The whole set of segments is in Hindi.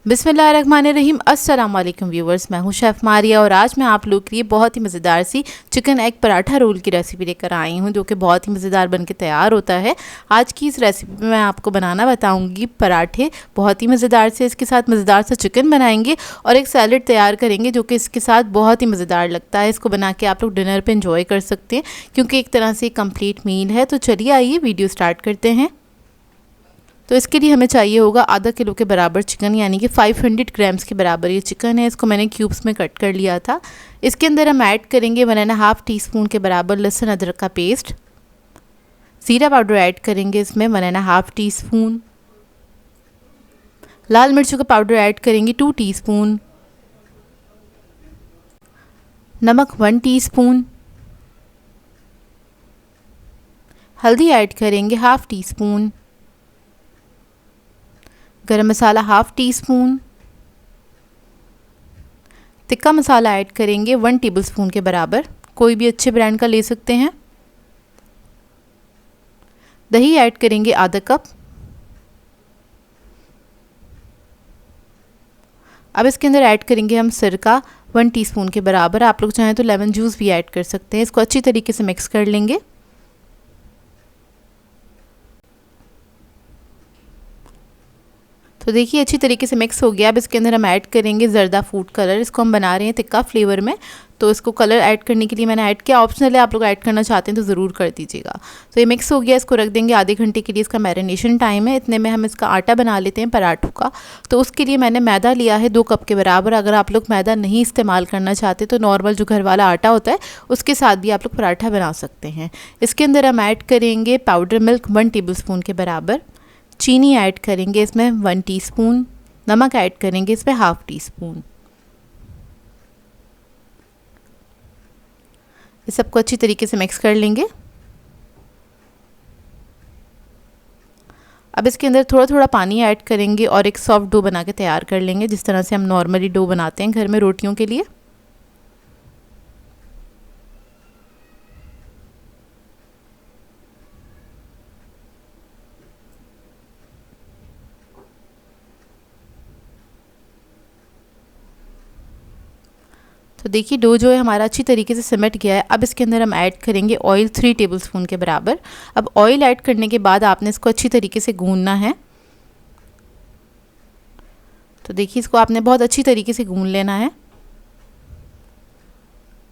बिस्मिल्लाहिर्रहमानिर्रहीम। अस्सलाम वालेकुम व्यूवर्स, मैं हूं शेफ़ मारिया और आज मैं आप लोग के लिए बहुत ही मज़ेदार सी चिकन एग पराठा रोल की रेसिपी लेकर आई हूं, जो कि बहुत ही मज़ेदार बनके तैयार होता है। आज की इस रेसिपी में मैं आपको बनाना बताऊंगी पराठे, बहुत ही मज़ेदार से। इसके साथ मज़ेदार सा चिकन बनाएंगे और एक सैलड तैयार करेंगे जो कि इसके साथ बहुत ही मज़ेदार लगता है। इसको बना के आप लोग डिनर पर इंजॉय कर सकते हैं क्योंकि एक तरह से कंप्लीट मील है। तो चलिए आइए वीडियो स्टार्ट करते हैं। तो इसके लिए हमें चाहिए होगा आधा किलो के बराबर चिकन, यानी कि 500 ग्राम्स के बराबर ये चिकन है। इसको मैंने क्यूब्स में कट कर लिया था। इसके अंदर हम ऐड करेंगे 1.5 टीस्पून के बराबर लहसुन अदरक का पेस्ट। ज़ीरा पाउडर ऐड करेंगे इसमें 1.5 टीस्पून। लाल मिर्चों का पाउडर ऐड करेंगे 2 टीस्पून। नमक 1 टीस्पून। हल्दी ऐड करेंगे 1/2 टीस्पून। गरम मसाला 1/2 टीस्पून। तिक्का मसाला ऐड करेंगे 1 टेबलस्पून के बराबर, कोई भी अच्छे ब्रांड का ले सकते हैं। दही ऐड करेंगे आधा कप। अब इसके अंदर ऐड करेंगे हम सिरका 1 टीस्पून के बराबर। आप लोग चाहें तो लेमन जूस भी ऐड कर सकते हैं। इसको अच्छी तरीके से मिक्स कर लेंगे। तो देखिए अच्छी तरीके से मिक्स हो गया। अब इसके अंदर हम ऐड करेंगे ज़र्दा फूड कलर। इसको हम बना रहे हैं तिक्का फ्लेवर में, तो इसको कलर ऐड करने के लिए मैंने ऐड किया। ऑप्शनल है, आप लोग ऐड करना चाहते हैं तो ज़रूर कर दीजिएगा। तो ये मिक्स हो गया, इसको रख देंगे आधे घंटे के लिए। इसका मैरिनेशन टाइम है। इतने में हम इसका आटा बना लेते हैं पराठों का। तो उसके लिए मैंने मैदा लिया है 2 कप के बराबर। अगर आप लोग मैदा नहीं इस्तेमाल करना चाहते तो नॉर्मल जो घर वाला आटा होता है उसके साथ भी आप लोग पराठा बना सकते हैं। इसके अंदर हम ऐड करेंगे पाउडर मिल्क 1 टेबलस्पून के बराबर। चीनी ऐड करेंगे इसमें 1 टीस्पून। नमक ऐड करेंगे इसमें 1/2 टीस्पून। इस सबको अच्छी तरीके से मिक्स कर लेंगे। अब इसके अंदर थोड़ा थोड़ा पानी ऐड करेंगे और एक सॉफ्ट डो बना के तैयार कर लेंगे, जिस तरह से हम नॉर्मली डो बनाते हैं घर में रोटियों के लिए। तो देखिए डो जो है हमारा अच्छी तरीके से सिमट गया है। अब इसके अंदर हम ऐड करेंगे ऑयल 3 टेबलस्पून के बराबर। अब ऑयल ऐड करने के बाद आपने इसको अच्छी तरीके से गूंदना है। तो देखिए इसको आपने बहुत अच्छी तरीके से गूंद लेना है।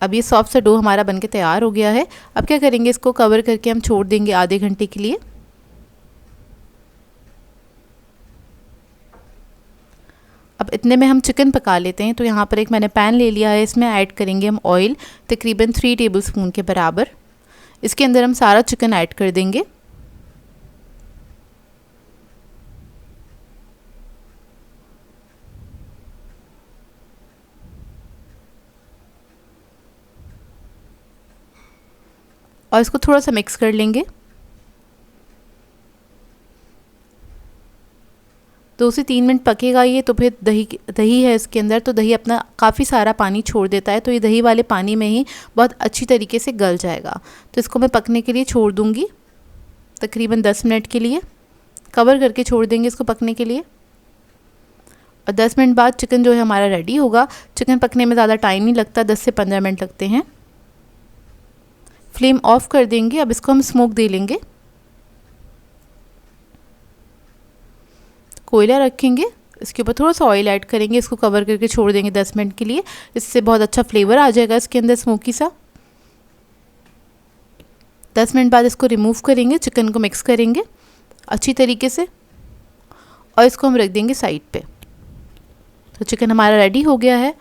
अब ये सॉफ्ट सा डो हमारा बनके तैयार हो गया है। अब क्या करेंगे, इसको कवर करके हम छोड़ देंगे आधे घंटे के लिए। अब इतने में हम चिकन पका लेते हैं। तो यहाँ पर एक मैंने पैन ले लिया है, इसमें ऐड करेंगे हम ऑयल तकरीबन 3 टेबलस्पून के बराबर। इसके अंदर हम सारा चिकन ऐड कर देंगे। और इसको थोड़ा सा मिक्स कर लेंगे। 2 से 3 मिनट पकेगा ये। तो फिर दही है इसके अंदर, तो दही अपना काफ़ी सारा पानी छोड़ देता है। तो ये दही वाले पानी में ही बहुत अच्छी तरीके से गल जाएगा। तो इसको मैं पकने के लिए छोड़ दूँगी तकरीबन 10 मिनट के लिए। कवर करके छोड़ देंगे इसको पकने के लिए। और 10 मिनट बाद चिकन जो है हमारा रेडी होगा। चिकन पकने में ज़्यादा टाइम नहीं लगता, 10 से 15 मिनट लगते हैं। फ्लेम ऑफ कर देंगे। अब इसको हम स्मोक दे लेंगे। कोयला रखेंगे, इसके ऊपर थोड़ा सा ऑयल ऐड करेंगे, इसको कवर करके छोड़ देंगे 10 मिनट के लिए। इससे बहुत अच्छा फ्लेवर आ जाएगा इसके अंदर स्मोकी सा। 10 मिनट बाद इसको रिमूव करेंगे, चिकन को मिक्स करेंगे अच्छी तरीके से और इसको हम रख देंगे साइड पे। तो चिकन हमारा रेडी हो गया है।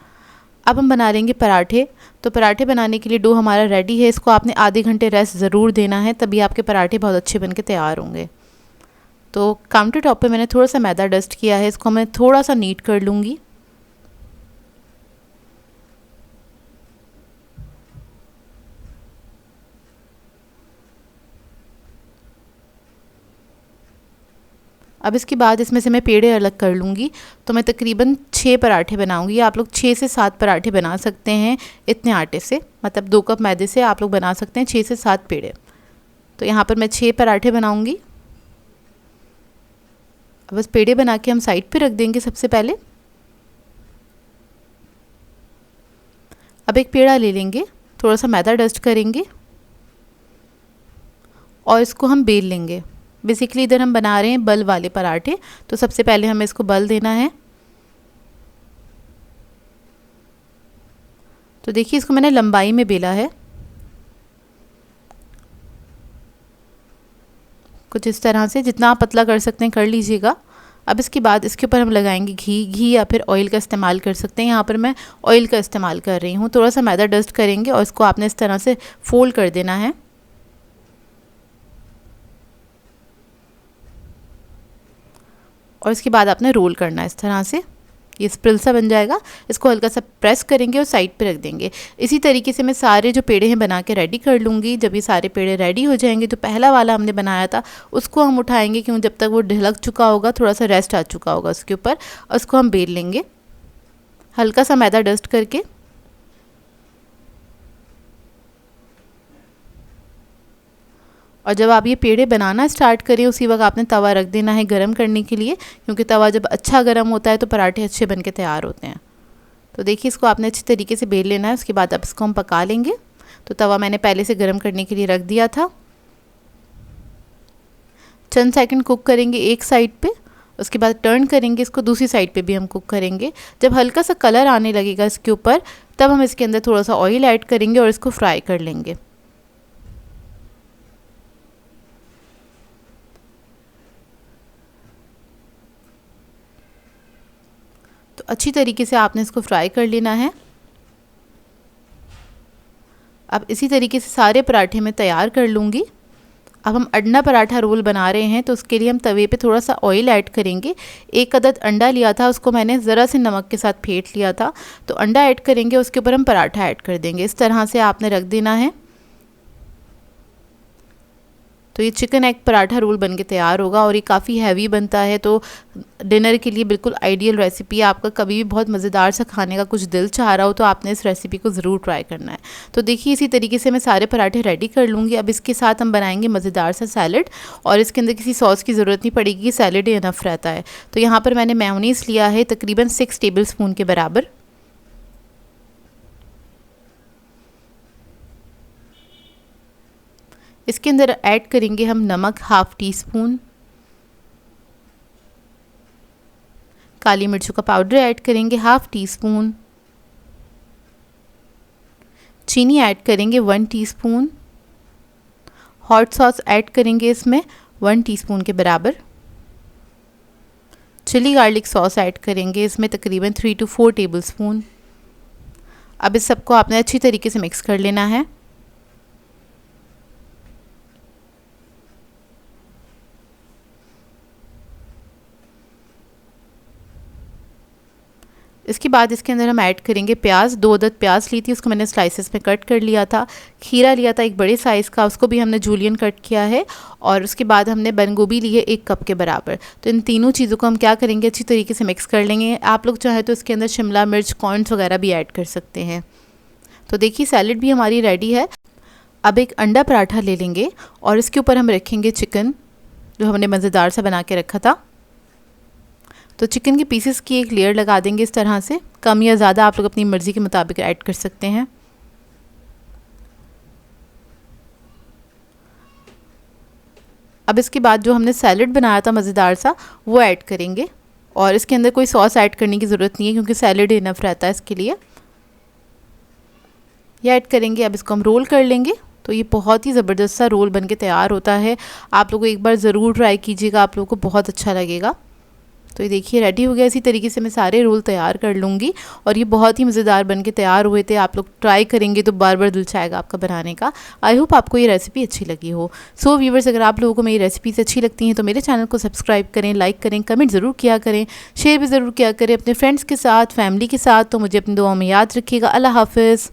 अब हम बना लेंगे पराठे। तो पराठे बनाने के लिए डो हमारा रेडी है। इसको आपने आधे घंटे रेस्ट ज़रूर देना है, तभी आपके पराठे बहुत अच्छे बनके तैयार होंगे। तो काउंटर टॉप पे मैंने थोड़ा सा मैदा डस्ट किया है, इसको मैं थोड़ा सा नीट कर लूँगी। अब इसके बाद इसमें से मैं पेड़े अलग कर लूँगी। तो मैं तकरीबन 6 पराठे बनाऊँगी। आप लोग 6 से 7 पराठे बना सकते हैं इतने आटे से, मतलब 2 कप मैदे से आप लोग बना सकते हैं 6 से 7 पेड़े। तो यहाँ पर मैं 6 पराठे बनाऊँगी। अब बस पेड़े बना के हम साइड पे रख देंगे सबसे पहले। अब एक पेड़ा ले लेंगे, थोड़ा सा मैदा डस्ट करेंगे और इसको हम बेल लेंगे। बेसिकली इधर हम बना रहे हैं बल वाले पराठे, तो सबसे पहले हमें इसको बल देना है। तो देखिए इसको मैंने लंबाई में बेला है, कुछ इस तरह से, जितना आप पतला कर सकते हैं कर लीजिएगा। अब इसके बाद इसके ऊपर हम लगाएंगे घी या फिर ऑयल का इस्तेमाल कर सकते हैं। यहाँ पर मैं ऑयल का इस्तेमाल कर रही हूँ। थोड़ा सा मैदा डस्ट करेंगे और इसको आपने इस तरह से फोल्ड कर देना है। और इसके बाद आपने रोल करना है इस तरह से, ये स्प्रिल सा बन जाएगा। इसको हल्का सा प्रेस करेंगे और साइड पे रख देंगे। इसी तरीके से मैं सारे जो पेड़े हैं बना के रेडी कर लूँगी। जब ये सारे पेड़े रेडी हो जाएंगे तो पहला वाला हमने बनाया था उसको हम उठाएंगे, क्यों जब तक वो ढलक चुका होगा, थोड़ा सा रेस्ट आ चुका होगा उसके ऊपर, और उसको हम बेल लेंगे हल्का सा मैदा डस्ट करके। और जब आप ये पेड़े बनाना स्टार्ट करें उसी वक्त आपने तवा रख देना है गरम करने के लिए, क्योंकि तवा जब अच्छा गरम होता है तो पराठे अच्छे बन के तैयार होते हैं। तो देखिए इसको आपने अच्छी तरीके से बेल लेना है। उसके बाद आप इसको हम पका लेंगे। तो तवा मैंने पहले से गरम करने के लिए रख दिया था। चंद सेकंड कुक करेंगे एक साइड पे, उसके बाद टर्न करेंगे इसको, दूसरी साइड पे भी हम कुक करेंगे। जब हल्का सा कलर आने लगेगा इसके ऊपर, तब हम इसके अंदर थोड़ा सा ऑयल ऐड करेंगे और इसको फ्राई कर लेंगे। तो अच्छी तरीके से आपने इसको फ्राई कर लेना है। अब इसी तरीके से सारे पराठे मैं तैयार कर लूँगी। अब हम अंडा पराठा रोल बना रहे हैं, तो उसके लिए हम तवे पे थोड़ा सा ऑयल ऐड करेंगे। एक अदद अंडा लिया था, उसको मैंने ज़रा से नमक के साथ फेंट लिया था। तो अंडा ऐड करेंगे, उसके ऊपर हम पराठा ऐड कर देंगे। इस तरह से आपने रख देना है। तो ये चिकन एग पराठा रोल बनके तैयार होगा और ये काफ़ी हैवी बनता है। तो डिनर के लिए बिल्कुल आइडियल रेसिपी है। आपका कभी भी बहुत मज़ेदार सा खाने का कुछ दिल चाह रहा हो तो आपने इस रेसिपी को ज़रूर ट्राई करना है। तो देखिए इसी तरीके से मैं सारे पराठे रेडी कर लूँगी। अब इसके साथ हम बनाएंगे मज़ेदार सा सैलड, और इसके अंदर किसी सॉस की ज़रूरत नहीं पड़ेगी, सैलड ही इनफ रहता है। तो यहाँ पर मैंने मेयोनीज़ लिया है तकरीबन 6 टेबल स्पून के बराबर। इसके अंदर ऐड करेंगे हम नमक हाफ़ टी स्पून, काली मिर्चों का पाउडर ऐड करेंगे हाफ़ टी स्पून, चीनी ऐड करेंगे 1 टीस्पून, हॉट सॉस ऐड करेंगे इसमें 1 टीस्पून के बराबर, चिली गार्लिक सॉस ऐड करेंगे इसमें तकरीबन 3 to 4 टेबल स्पून। अब इस सबको आपने अच्छी तरीके से मिक्स कर लेना है। इसके बाद इसके अंदर हम ऐड करेंगे प्याज। 2 अदद प्याज ली थी, उसको मैंने स्लाइसेस में कट कर लिया था। खीरा लिया था एक बड़े साइज़ का, उसको भी हमने जूलियन कट किया है। और उसके बाद हमने बंद गोभी ली है 1 कप के बराबर। तो इन तीनों चीज़ों को हम क्या करेंगे, अच्छी तरीके से मिक्स कर लेंगे। आप लोग चाहे तो इसके अंदर शिमला मिर्च, कॉर्न्स वगैरह भी ऐड कर सकते हैं। तो देखिए सैलड भी हमारी रेडी है। अब एक अंडा पराठा ले लेंगे और इसके ऊपर हम रखेंगे चिकन जो हमने मज़ेदार सा बना के रखा था। तो चिकन के पीसेस की एक लेयर लगा देंगे इस तरह से, कम या ज़्यादा आप लोग अपनी मर्ज़ी के मुताबिक ऐड कर सकते हैं। अब इसके बाद जो हमने सैलड बनाया था मज़ेदार सा, वो ऐड करेंगे। और इसके अंदर कोई सॉस ऐड करने की ज़रूरत नहीं है क्योंकि सैलड इनफ रहता है इसके लिए। ये ऐड करेंगे। अब इसको हम रोल कर लेंगे। तो ये बहुत ही ज़बरदस्त सा रोल बनके तैयार होता है। आप लोगों को एक बार ज़रूर ट्राई कीजिएगा, आप लोगों को बहुत अच्छा लगेगा। तो ये देखिए रेडी हो गया। इसी तरीके से मैं सारे रोल तैयार कर लूँगी और ये बहुत ही मज़ेदार बनके तैयार हुए थे। आप लोग ट्राई करेंगे तो बार बार दिल चाहेगा आपका बनाने का। आई होप आपको ये रेसिपी अच्छी लगी हो। सो व्यूवर्स, अगर आप लोगों को मेरी रेसिपीज़ अच्छी लगती हैं तो मेरे चैनल को सब्सक्राइब करें, लाइक करें, कमेंट ज़रूर किया करें, शेयर भी ज़रूर किया करें अपने फ्रेंड्स के साथ, फैमिली के साथ। तो मुझे अपनी दुआओं में याद रखिएगा। अल्लाह हाफ़िज़।